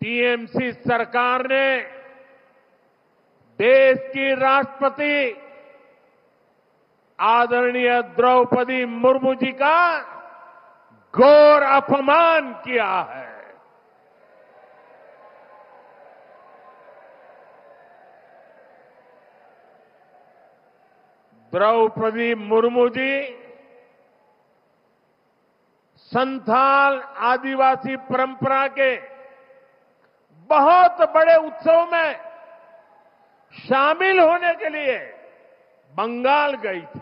TMC सरकार ने देश की राष्ट्रपति आदरणीय द्रौपदी मुर्मू जी का घोर अपमान किया है। द्रौपदी मुर्मू जी संथाल आदिवासी परंपरा के बहुत बड़े उत्सव में शामिल होने के लिए बंगाल गई थी,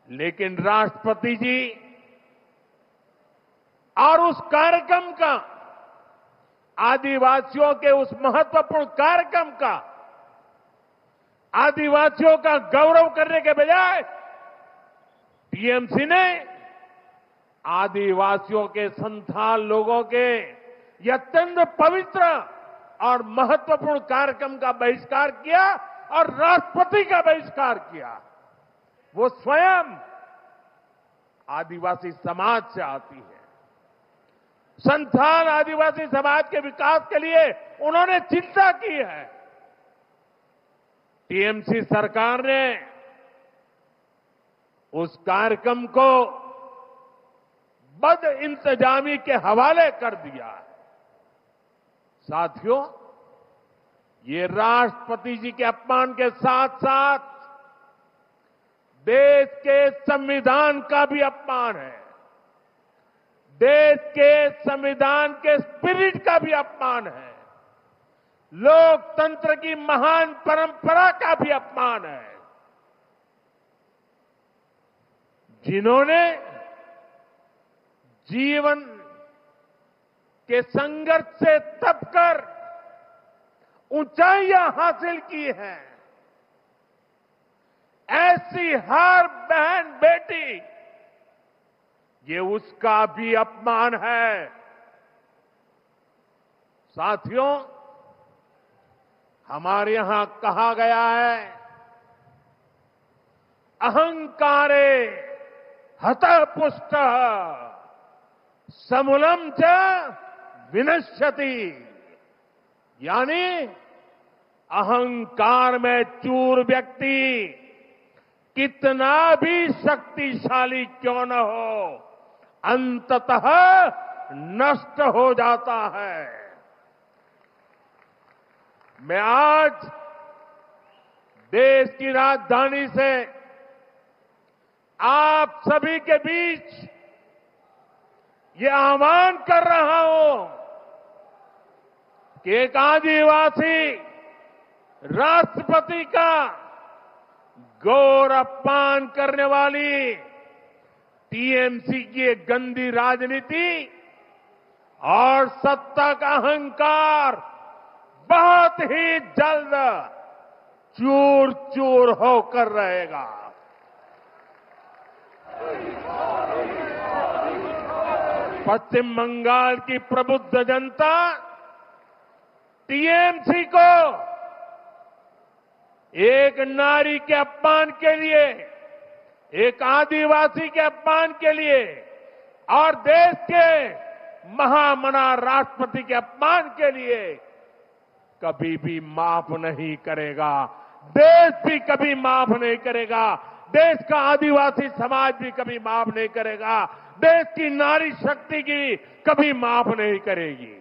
लेकिन राष्ट्रपति जी और उस कार्यक्रम का, आदिवासियों के उस महत्वपूर्ण कार्यक्रम का, आदिवासियों का गौरव करने के बजाय टीएमसी ने आदिवासियों के संथाल लोगों के यह अत्यंत पवित्र और महत्वपूर्ण कार्यक्रम का बहिष्कार किया और राष्ट्रपति का बहिष्कार किया। वो स्वयं आदिवासी समाज से आती है। संथाल आदिवासी समाज के विकास के लिए उन्होंने चिंता की है। टीएमसी सरकार ने उस कार्यक्रम को बद इंतजामी के हवाले कर दिया है। साथियों, ये राष्ट्रपति जी के अपमान के साथ साथ देश के संविधान का भी अपमान है, देश के संविधान के स्पिरिट का भी अपमान है, लोकतंत्र की महान परंपरा का भी अपमान है। जिन्होंने जीवन के संघर्ष से तपकर ऊंचाइयां हासिल की हैं, ऐसी हर बहन बेटी, ये उसका भी अपमान है। साथियों, हमारे यहां कहा गया है, अहंकारे हतः पुष्टः समूलम च विनश्यति, यानी अहंकार में चूर व्यक्ति कितना भी शक्तिशाली क्यों न हो, अंततः नष्ट हो जाता है। मैं आज देश की राजधानी से आप सभी के बीच ये आह्वान कर रहा हूं कि एक आदिवासी राष्ट्रपति का घोर अपमान करने वाली टीएमसी की एक गंदी राजनीति और सत्ता का अहंकार बहुत ही जल्द चूर चूर होकर रहेगा। पश्चिम बंगाल की प्रबुद्ध जनता टीएमसी को एक नारी के अपमान के लिए, एक आदिवासी के अपमान के लिए और देश के महामना राष्ट्रपति के अपमान के लिए कभी भी माफ नहीं करेगा। देश भी कभी माफ नहीं करेगा। देश का आदिवासी समाज भी कभी माफ नहीं करेगा। देश की नारी शक्ति की कभी माफ नहीं करेगी।